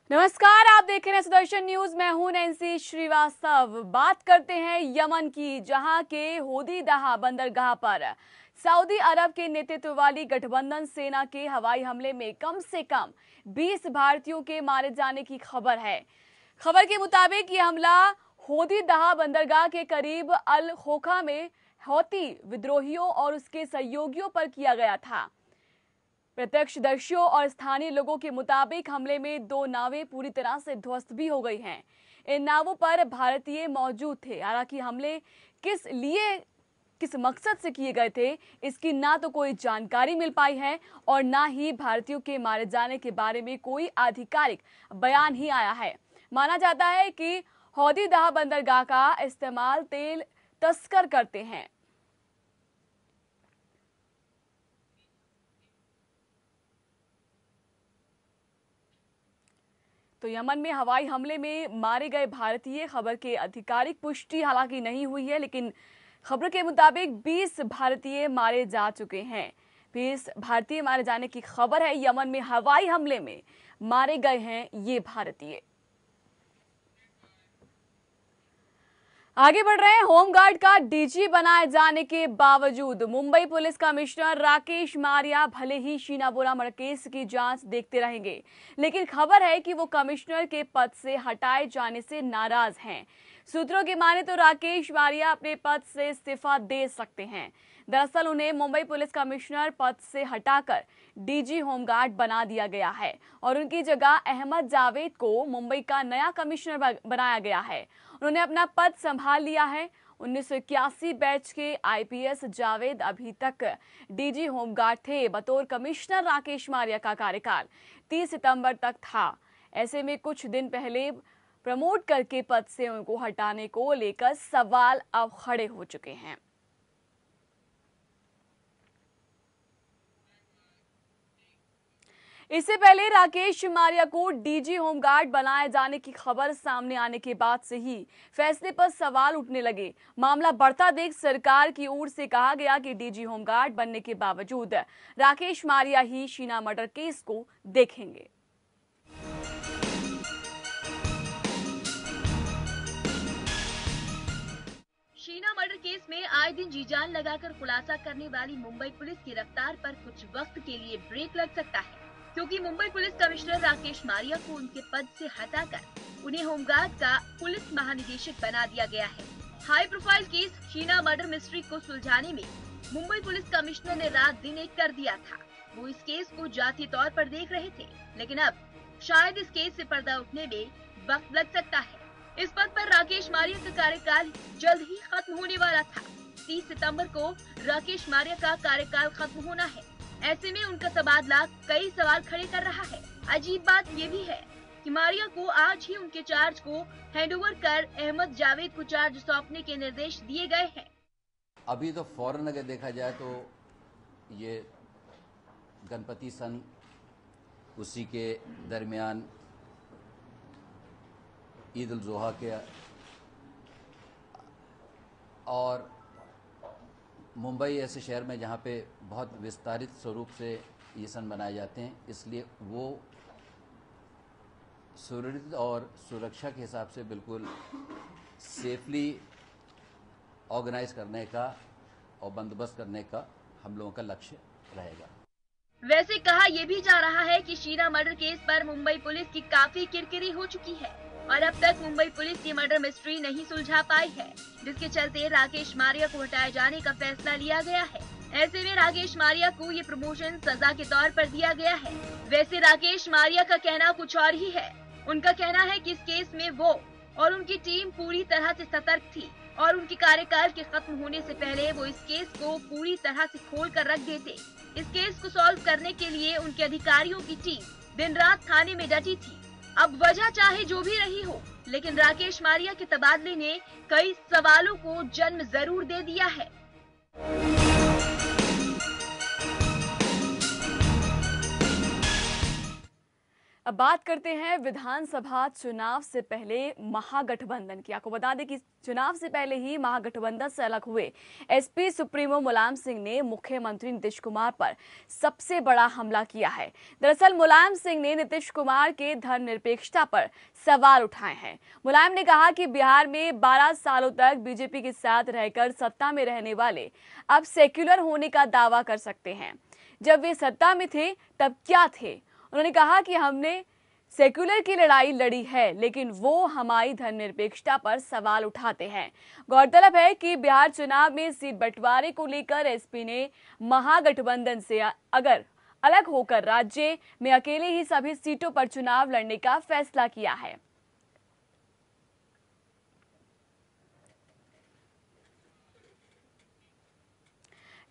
नमस्कार, आप देख रहे हैं सुदर्शन न्यूज। मैं हूं नैन्सी श्रीवास्तव। बात करते हैं यमन की, जहां के होदीदाह बंदरगाह पर सऊदी अरब के नेतृत्व वाली गठबंधन सेना के हवाई हमले में कम से कम 20 भारतीयों के मारे जाने की खबर है। खबर के मुताबिक ये हमला होदीदाह बंदरगाह के करीब अल खोखा में हौती विद्रोहियों और उसके सहयोगियों पर किया गया था। प्रत्यक्षदर्शियों और स्थानीय लोगों के मुताबिक हमले में 2 नावें पूरी तरह से ध्वस्त भी हो गई हैं। इन नावों पर भारतीय मौजूद थे। हालांकि हमले किस मकसद से किए गए थे, इसकी ना तो कोई जानकारी मिल पाई है और ना ही भारतीयों के मारे जाने के बारे में कोई आधिकारिक बयान ही आया है। माना जाता है कि हौदीदाह बंदरगाह का इस्तेमाल तेल तस्कर करते हैं। तो यमन में हवाई हमले में मारे गए भारतीय, खबर के आधिकारिक पुष्टि हालांकि नहीं हुई है, लेकिन खबर के मुताबिक 20 भारतीय मारे जा चुके हैं। 20 भारतीय मारे जाने की खबर है। यमन में हवाई हमले में मारे गए हैं ये भारतीय। आगे बढ़ रहे हैं। होमगार्ड का डीजी बनाए जाने के बावजूद मुंबई पुलिस कमिश्नर राकेश मारिया भले ही शीना बोरा मर्डर केस की जांच देखते रहेंगे, लेकिन खबर है कि वो कमिश्नर के पद से हटाए जाने से नाराज हैं। सूत्रों की माने तो राकेश मारिया अपने पद से इस्तीफा दे सकते हैं। दरअसल उन्हें मुंबई पुलिस कमिश्नर पद से हटाकर डीजी होमगार्ड बना दिया गया है और उनकी जगह अहमद जावेद को मुंबई का नया कमिश्नर बनाया गया है। उन्होंने अपना पद संभाल लिया है। 1981 बैच के आईपीएस जावेद अभी तक डीजी होमगार्ड थे। बतौर कमिश्नर राकेश मारिया का कार्यकाल 30 सितंबर तक था। ऐसे में कुछ दिन पहले प्रमोट करके पद से उनको हटाने को लेकर सवाल अब खड़े हो चुके हैं। इससे पहले राकेश मारिया को डीजी होमगार्ड बनाए जाने की खबर सामने आने के बाद से ही फैसले पर सवाल उठने लगे। मामला बढ़ता देख सरकार की ओर से कहा गया कि डीजी होमगार्ड बनने के बावजूद राकेश मारिया ही शीना मर्डर केस को देखेंगे। शीना मर्डर केस में आए दिन जी जान लगाकर खुलासा करने वाली मुंबई पुलिस की रफ्तार पर कुछ वक्त के लिए ब्रेक लग सकता है, क्योंकि मुंबई पुलिस कमिश्नर राकेश मारिया को उनके पद से हटाकर उन्हें होमगार्ड का पुलिस महानिदेशक बना दिया गया है। High profile case Sheena murder mystery को सुलझाने में मुंबई पुलिस कमिश्नर ने रात दिन एक कर दिया था। वो इस केस को जातीय तौर पर देख रहे थे, लेकिन अब शायद इस केस से पर्दा उठने में वक्त लग सकता है। इस पद पर राकेश मारिया का कार्यकाल जल्द ही खत्म होने वाला था। 30 सितंबर को राकेश मारिया का कार्यकाल खत्म होना है। ऐसे में उनका तबादला कई सवाल खड़े कर रहा है। अजीब बात ये भी है कि मारिया को आज ही उनके चार्ज को हैंडओवर कर अहमद जावेद को चार्ज सौंपने के निर्देश दिए गए हैं। अभी तो फौरन अगर देखा जाए तो ये गणपति सन उसी के दरमियान ईद उल जुहा के और मुंबई ऐसे शहर में जहाँ पे बहुत विस्तारित स्वरूप से ये सन मनाए जाते हैं, इसलिए वो सुरक्षित और सुरक्षा के हिसाब से बिल्कुल सेफली ऑर्गेनाइज करने का और बंदोबस्त करने का हम लोगों का लक्ष्य रहेगा। वैसे कहा यह भी जा रहा है कि शीना मर्डर केस पर मुंबई पुलिस की काफी किरकिरी हो चुकी है और अब तक मुंबई पुलिस की मर्डर मिस्ट्री नहीं सुलझा पाई है, जिसके चलते राकेश मारिया को हटाए जाने का फैसला लिया गया है। ऐसे में राकेश मारिया को ये प्रमोशन सजा के तौर पर दिया गया है। वैसे राकेश मारिया का कहना कुछ और ही है। उनका कहना है कि इस केस में वो और उनकी टीम पूरी तरह से सतर्क थी और उनके कार्यकाल के खत्म होने से पहले वो इस केस को पूरी तरह से खोल कर रख देते। इस केस को सॉल्व करने के लिए उनके अधिकारियों की टीम दिन रात थाने में डटी थी। अब वजह चाहे जो भी रही हो, लेकिन राकेश मारिया के तबादले ने कई सवालों को जन्म जरूर दे दिया है। अब बात करते हैं विधानसभा चुनाव से पहले महागठबंधन की। आपको बता दें कि चुनाव से पहले ही महागठबंधन से अलग हुए एसपी सुप्रीमो मुलायम सिंह ने मुख्यमंत्री नीतीश कुमार पर सबसे बड़ा हमला किया है। दरअसल मुलायम सिंह ने नीतीश कुमार के धर्मनिरपेक्षता पर सवाल उठाए हैं। मुलायम ने कहा कि बिहार में 12 सालों तक बीजेपी के साथ रहकर सत्ता में रहने वाले अब सेक्युलर होने का दावा कर सकते हैं। जब वे सत्ता में थे तब क्या थे? उन्होंने कहा कि हमने सेक्युलर की लड़ाई लड़ी है, लेकिन वो हमारी धर्मनिरपेक्षता पर सवाल उठाते हैं। गौरतलब है कि बिहार चुनाव में सीट बंटवारे को लेकर एसपी ने महागठबंधन से अगर अलग होकर राज्य में अकेले ही सभी सीटों पर चुनाव लड़ने का फैसला किया है।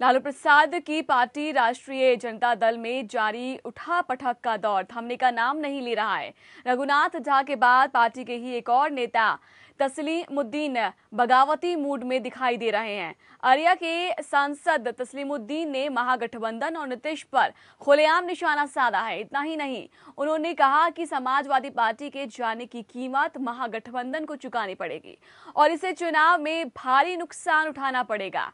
लालू प्रसाद की पार्टी राष्ट्रीय जनता दल में जारी उठापटक का दौर थमने का नाम नहीं ले रहा है। रघुनाथ झा के बाद पार्टी के ही एक और नेता तस्लीमुद्दीन बगावती मूड में दिखाई दे रहे हैं। अरिया के सांसद तस्लीमुद्दीन ने महागठबंधन और नीतीश पर खुलेआम निशाना साधा है। इतना ही नहीं, उन्होंने कहा कि समाजवादी पार्टी के जाने की कीमत महागठबंधन को चुकानी पड़ेगी और इसे चुनाव में भारी नुकसान उठाना पड़ेगा।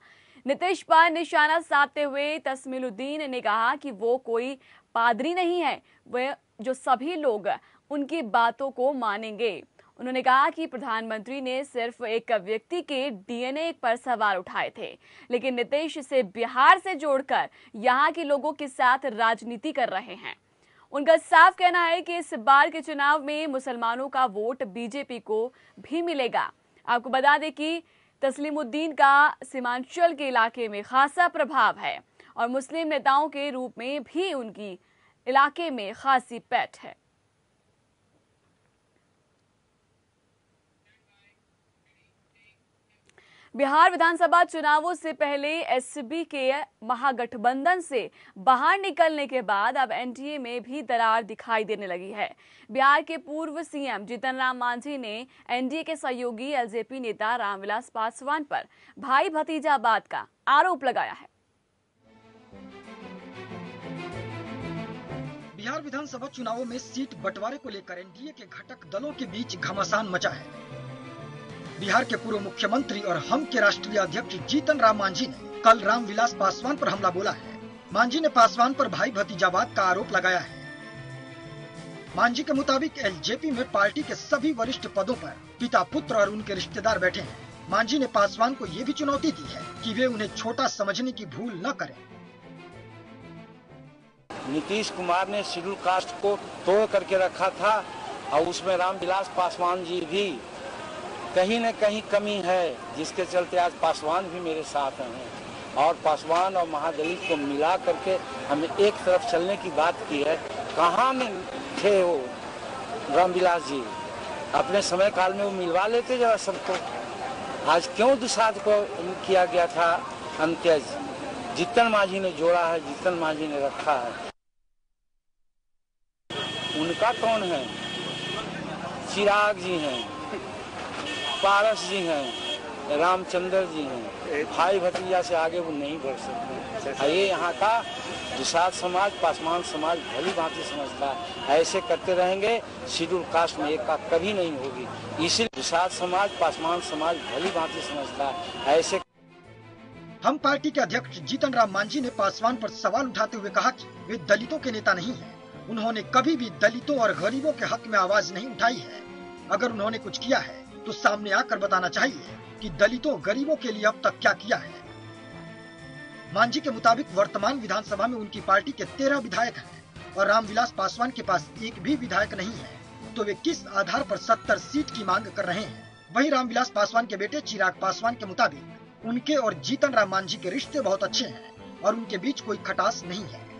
नीतीश पर निशाना साधते हुए तस्लीमुद्दीन ने कहा कि वो कोई पादरी नहीं है, वे जो सभी लोग उनकी बातों को मानेंगे। उन्होंने कहा कि प्रधानमंत्री ने सिर्फ एक व्यक्ति के डीएनए पर सवाल उठाए थे, लेकिन नीतीश इसे बिहार से जोड़कर यहाँ के लोगों के साथ राजनीति कर रहे हैं। उनका साफ कहना है कि इस बार के चुनाव में मुसलमानों का वोट बीजेपी को भी मिलेगा। आपको बता दें कि तस्लीमुद्दीन का सीमांचल के इलाके में खासा प्रभाव है और मुस्लिम नेताओं के रूप में भी उनकी इलाके में खासी पैठ है। बिहार विधानसभा चुनावों से पहले एसपी के महागठबंधन से बाहर निकलने के बाद अब एनडीए में भी दरार दिखाई देने लगी है। बिहार के पूर्व सीएम जीतन राम मांझी ने एनडीए के सहयोगी एलजेपी नेता रामविलास पासवान पर भाई भतीजावाद का आरोप लगाया है। बिहार विधानसभा चुनावों में सीट बंटवारे को लेकर एनडीए के घटक दलों के बीच घमासान मचा है। बिहार के पूर्व मुख्यमंत्री और हम के राष्ट्रीय अध्यक्ष जीतन राम मांझी ने कल रामविलास पासवान पर हमला बोला है। मांझी ने पासवान पर भाई भतीजावाद का आरोप लगाया है। मांझी के मुताबिक एलजेपी में पार्टी के सभी वरिष्ठ पदों पर पिता पुत्र और उनके रिश्तेदार बैठे हैं। मांझी ने पासवान को ये भी चुनौती दी है कि वे उन्हें छोटा समझने की भूल न करें। नीतीश कुमार ने शेड्यूल कास्ट को तोड़ करके रखा था और उसमें रामविलास पासवान जी भी कहीं न कहीं कमी है, जिसके चलते आज पासवान भी मेरे साथ हैं और पासवान और महादलित को मिला करके हमें एक तरफ चलने की बात की है। कहाँ में थे वो रामविलास जी? अपने समय काल में वो मिलवा लेते जरा सबको। आज क्यों दुसाध को किया गया था अंत्यज? जीतन मांझी ने जोड़ा है, जीतन मांझी ने रखा है। उनका कौन है? चिराग जी हैं, पारस जी हैं, रामचंद्र जी हैं। भाई भतीजा से आगे वो नहीं बढ़ सकते। ये यहाँ का दुसाध समाज, पासवान समाज भली भांति समझता है। ऐसे करते रहेंगे शेड्यूल कास्ट में एकता कभी नहीं होगी। इसीलिए दुसाध समाज, पासवान समाज भली भांति समझता है। ऐसे हम पार्टी के अध्यक्ष जीतन राम मांझी ने पासवान पर सवाल उठाते हुए कहा कि वे दलितों के नेता नहीं हैं। उन्होंने कभी भी दलितों और गरीबों के हक में आवाज नहीं उठाई है। अगर उन्होंने कुछ किया है तो सामने आकर बताना चाहिए कि दलितों गरीबों के लिए अब तक क्या किया है। मांझी के मुताबिक वर्तमान विधानसभा में उनकी पार्टी के 13 विधायक हैं और रामविलास पासवान के पास एक भी विधायक नहीं है, तो वे किस आधार पर 70 सीट की मांग कर रहे हैं। वहीं रामविलास पासवान के बेटे चिराग पासवान के मुताबिक उनके और जीतन राम मांझी के रिश्ते बहुत अच्छे हैं और उनके बीच कोई खटास नहीं है।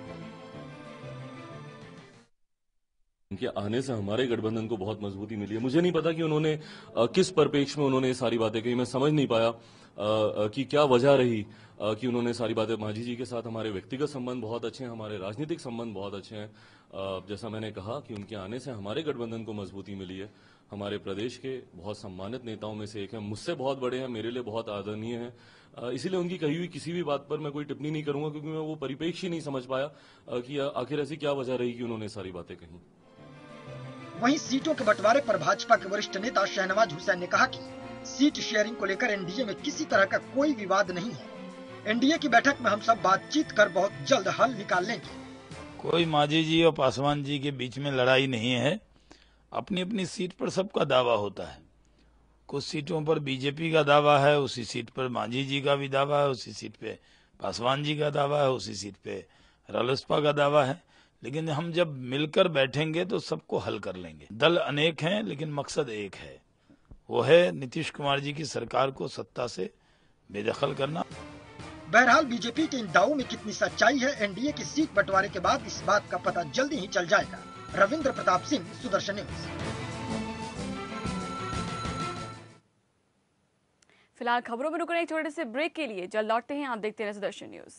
उनके आने से हमारे गठबंधन को बहुत मजबूती मिली है। मुझे नहीं पता कि उन्होंने किस परिप्रेक्ष्य में उन्होंने ये सारी बातें कही। मैं समझ नहीं पाया कि क्या वजह रही कि उन्होंने सारी बातें। मांझी जी के साथ हमारे व्यक्तिगत संबंध बहुत अच्छे हैं, हमारे राजनीतिक संबंध बहुत अच्छे हैं। जैसा मैंने कहा कि उनके आने से हमारे गठबंधन को मजबूती मिली है। हमारे प्रदेश के बहुत सम्मानित नेताओं में से एक हैं, मुझसे बहुत बड़े हैं, मेरे लिए बहुत आदरणीय हैं। इसीलिए उनकी कही हुई किसी भी बात पर मैं कोई टिप्पणी नहीं करूंगा, क्योंकि मैं वो परिप्रेक्ष्य नहीं समझ पाया कि आखिर ऐसी क्या वजह रही कि उन्होंने सारी बातें कही। वहीं सीटों के बंटवारे पर भाजपा के वरिष्ठ नेता शहनवाज हुसैन ने कहा कि सीट शेयरिंग को लेकर एनडीए में किसी तरह का कोई विवाद नहीं है। एनडीए की बैठक में हम सब बातचीत कर बहुत जल्द हल निकाल लेंगे। कोई मांझी जी और पासवान जी के बीच में लड़ाई नहीं है। अपनी अपनी सीट पर सबका दावा होता है। कुछ सीटों पर बीजेपी का दावा है, उसी सीट पर मांझी जी का भी दावा है, उसी सीट पे पासवान जी का दावा है, उसी सीट पे रालोसपा का दावा है। लेकिन हम जब मिलकर बैठेंगे तो सबको हल कर लेंगे। दल अनेक हैं लेकिन मकसद एक है, वो है नीतीश कुमार जी की सरकार को सत्ता से बेदखल करना। बहरहाल बीजेपी के इन दावों में कितनी सच्चाई है, एनडीए की सीट बंटवारे के बाद इस बात का पता जल्दी ही चल जाएगा। रविंद्र प्रताप सिंह, सुदर्शन न्यूज। फिलहाल खबरों में रुकने एक छोटे से ब्रेक के लिए जल्द लौटते हैं। आप देखते रहे सुदर्शन न्यूज।